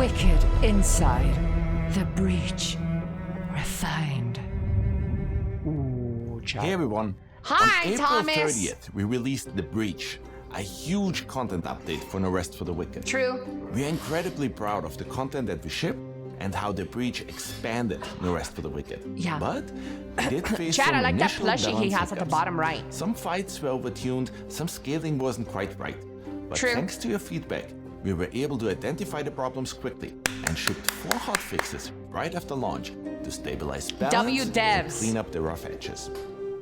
wicked inside. The breach refined. Ooh, child. Hey everyone. Hi, On April Thomas. 30th, we released The Breach, a huge content update for No Rest for the Wicked. True. We are incredibly proud of the content that we shipped and how The Breach expanded No Rest for the Wicked. Yeah. But we did face Chad, some I like that initial plushie he balance has at the hiccups. bottom right. Some fights were overtuned, some scaling wasn't quite right. But True. thanks to your feedback, we were able to identify the problems quickly and shipped 4 hotfixes right after launch to stabilize balance and devs. clean up the rough edges.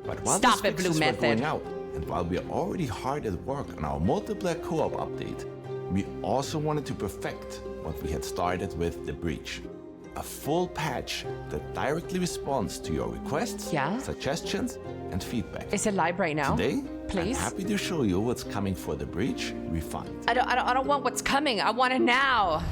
But while Stop these it, Blue fixes were Method. going out, and while we are already hard at work on our multiplayer co-op update, we also wanted to perfect what we had started with The Breach. A full patch that directly responds to your requests, Yeah? suggestions, and feedback. Is it live right now? Today, Please? I'm happy to show you what's coming for The Breach Refined. I don't want what's coming. I want it now.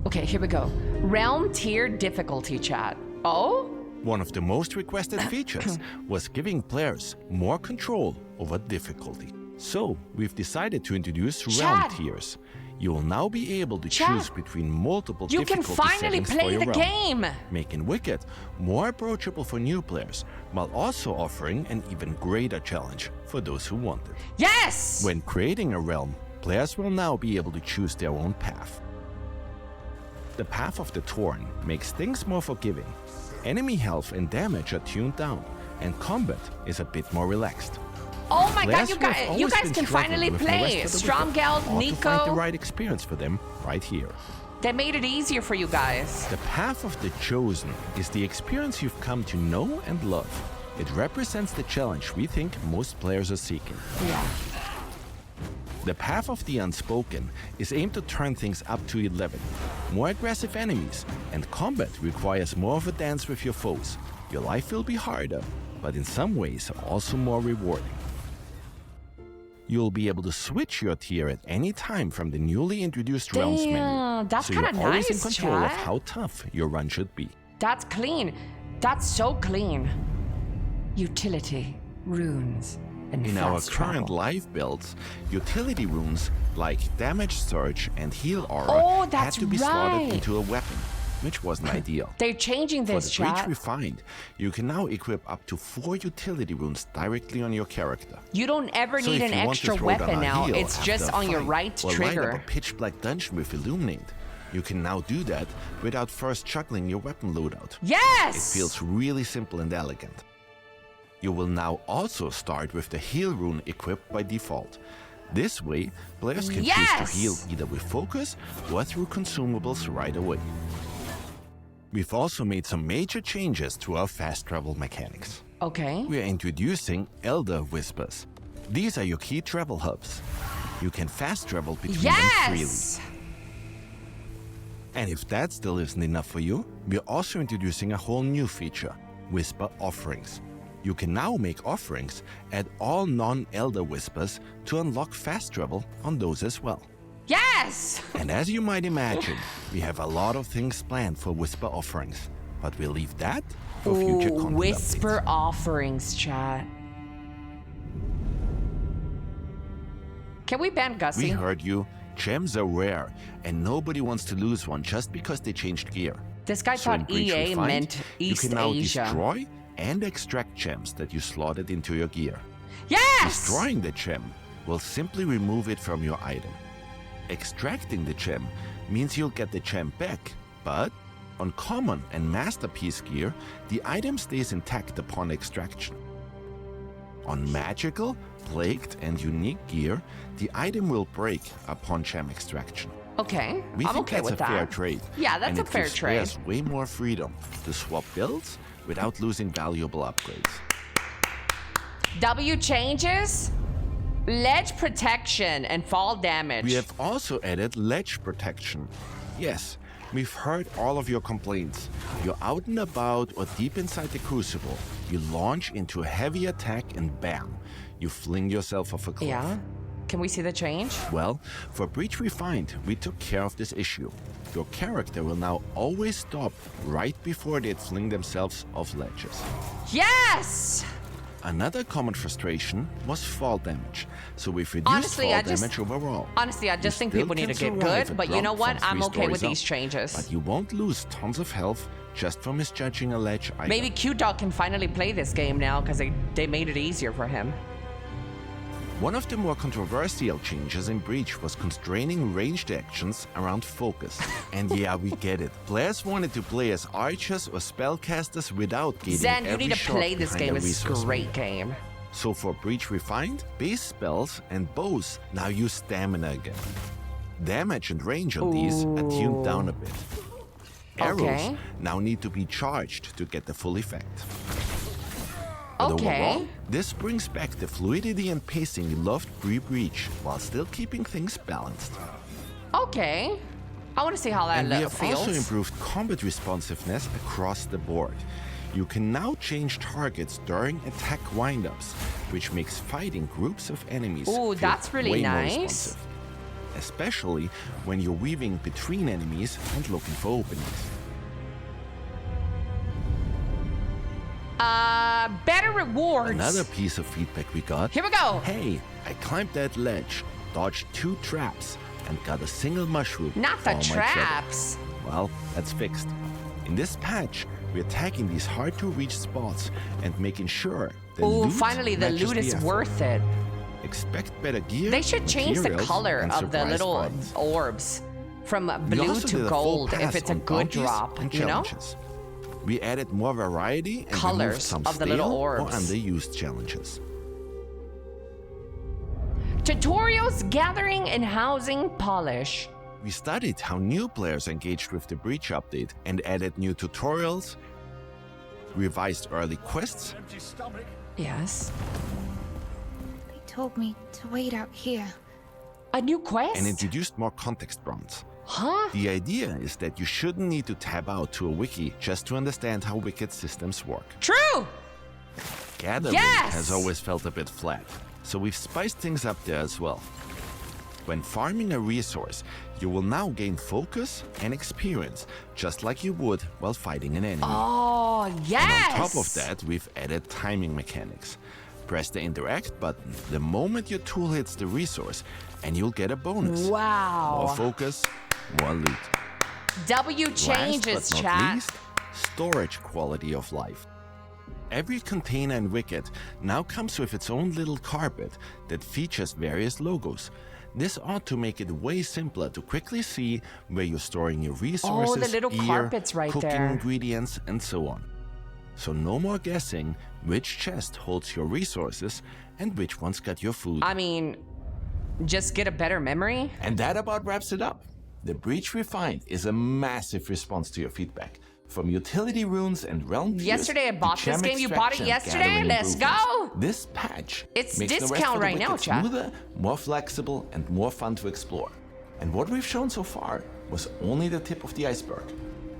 Okay, here we go. Realm tier difficulty, chat. Oh? One of the most requested features was giving players more control over difficulty. So, we've decided to introduce realm Chad. tiers. You will now be able to Chad. choose between multiple You can difficulty finally settings for play your the realm, game. making Wicked more approachable for new players, while also offering an even greater challenge for those who want it. Yes! When creating a realm, players will now be able to choose their own path. The Path of the Torn makes things more forgiving. Enemy health and damage are tuned down, and combat is a bit more relaxed. Oh my god, Players you who have guys always been can struggling finally with the play. rest of the Strong Wicked Geld, ought to find the Nico. right experience for them right here. They made it easier for you guys. The Path of the Chosen is the experience you've come to know and love. It represents the challenge we think most players are seeking. Yeah. The Path of the Unspoken is aimed to turn things up to 11. More aggressive enemies, and combat requires more of a dance with your foes. Your life will be harder, but in some ways also more rewarding. You'll be able to switch your tier at any time from the newly introduced Realms menu. Damn, that's so you're kinda always in nice, control of chat. how tough your run should be. That's clean. That's so clean. Utility, runes, and In our fast current travel. live builds, utility runes like Damage Surge and Heal Aura Oh, had that's to be slotted right. into a weapon, which wasn't ideal. They're changing For this, the Breach chat. Refined, you can now equip up to 4 utility runes directly on your character. You don't ever So need if an you want to extra throw down weapon a now. heal It's after just a on your fight, right or light up trigger. a pitch black dungeon with Illuminate, you can now do that without first juggling your weapon loadout. Yes! It feels really simple and elegant. You will now also start with the heal rune equipped by default. This way, players can choose Yes! to heal either with focus or through consumables right away. We've also made some major changes to our fast travel mechanics. Okay. We are introducing Elder Whispers. These are your key travel hubs. You can fast travel between them freely. Yes! And if that still isn't enough for you, we're also introducing a whole new feature, Whisper Offerings. You can now make offerings at all non-Elder Whispers to unlock fast travel on those as well. Yes! And as you might imagine, we have a lot of things planned for Whisper Offerings, but we'll leave that for future Ooh, content whisper updates. offerings, chat. Can we ban We Gussie? heard you. Gems are rare, and nobody wants to lose one just because they changed gear. This guy So in thought Breach EA Refined, meant you East can now Asia. destroy and extract gems that you slotted into your gear. Yes! Destroying the gem will simply remove it from your item. Extracting the gem means you'll get the gem back, but on common and masterpiece gear, the item stays intact upon extraction. On magical, plagued, and unique gear, the item will break upon gem extraction. Okay, We I'm think okay that's with a fair that. trade. Yeah, that's and a it fair gives trade. players way more freedom to swap builds without losing valuable upgrades. W changes, ledge protection, and fall damage. We have also added ledge protection. Yes, we've heard all of your complaints. You're out and about or deep inside the crucible. You launch into a heavy attack and bam, you fling yourself off a cliff. Yeah? Can we see the change? Well, for Breach Refined, we took care of this issue. Your character will now always stop right before they fling themselves off ledges. Yes! Another common frustration was fall damage, so we've reduced Honestly, fall damage overall. Honestly, I just think You people still need to can get survive good, a but you know drop what? from I'm 3 okay with stories these up, changes. But you won't lose tons of health just for misjudging a ledge item. Maybe Q-Dog can finally play this game now because they made it easier for him. One of the more controversial changes in Breach was constraining ranged actions around focus. And yeah, we get it. Players wanted to play as archers or spellcasters without gating Zen, you every need to shot play this behind game. a It's a resource great meter. game. So for Breach Refined, base spells and bows now use stamina again. Damage and range on these are tuned down a bit. Arrows Okay. now need to be charged to get the full effect. But Okay. overall, this brings back the fluidity and pacing you loved pre-Breach, while still keeping things balanced. Okay. I want to see how that And we have feels. also improved combat responsiveness across the board. You can now change targets during attack windups, which makes fighting groups of enemies Ooh, feel that's really way more nice. responsive. Especially when you're weaving between enemies and looking for openings. Better rewards. Another piece of feedback we got. Here we go. Hey, I climbed that ledge, dodged 2 traps, and got a single mushroom. Not for the all my trouble. traps. Well, that's fixed. In this patch, we're attacking these hard-to-reach spots and making sure the Ooh, loot finally the matches loot is effort. worth it. Expect better gear. They should change the materials, color and of the surprise little finds. orbs from We blue also did to a full gold if pass it's a on good bounties drop, and you know? challenges. We added more variety and removed Colors some of the little stale or orbs. underused challenges. Tutorials, gathering, and housing polish. We studied how new players engaged with the Breach update and added new tutorials, revised early quests, Yes. They told me to wait out here. A new quest? and introduced more context prompts. Huh? The idea is that you shouldn't need to tab out to a wiki just to understand how Wicked systems work. True! Gathering Yes! has always felt a bit flat, so we've spiced things up there as well. When farming a resource, you will now gain focus and experience, just like you would while fighting an enemy. Oh, yes! On top of that, we've added timing mechanics. Press the interact button the moment your tool hits the resource, and you'll get a bonus. Wow. More focus, more loot. W Last changes, but not chat. least, storage quality of life. Every container in Wicked now comes with its own little carpet that features various logos. This ought to make it way simpler to quickly see where you're storing your resources, the little gear, carpet's right cooking there. ingredients, and so on. So no more guessing which chest holds your resources and which one's got your food. I mean, just get a better memory. And that about wraps it up. The Breach Refined is a massive response to your feedback. From utility runes and realm tiers Yesterday I to bought this gem game. You bought it extraction, yesterday? gathering Let's improvements. go! This patch It's makes the rest discount of the right now, Wicked chat. smoother, more flexible, and more fun to explore. And what we've shown so far was only the tip of the iceberg.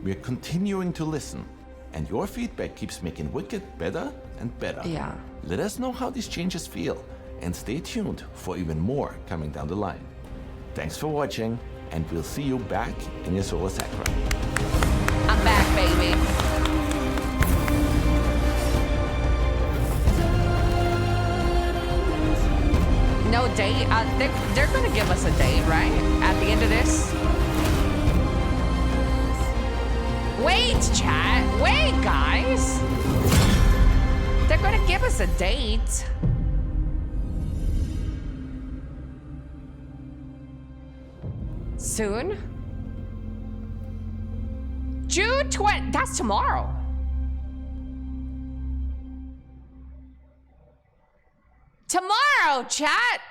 We're continuing to listen, and your feedback keeps making Wicked better and better. Yeah. Let us know how these changes feel, and stay tuned for even more coming down the line. Thanks for watching, and we'll see you back in your Solar Sacra. I'm back, baby. No date? They're gonna give us a date, right? At the end of this? Wait, chat. Wait, guys. They're gonna give us a date. Soon? June 20. That's tomorrow. Tomorrow, chat.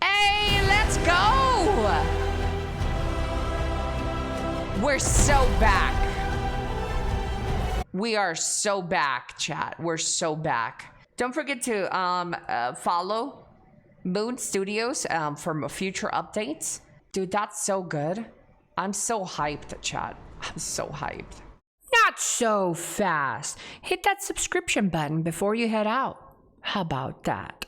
Hey, let's go. We're so back. We are so back, chat. We're so back. Don't forget to follow Moon Studios for future updates. Dude, that's so good. I'm so hyped, chat. I'm so hyped. Not so fast. Hit that subscription button before you head out. How about that?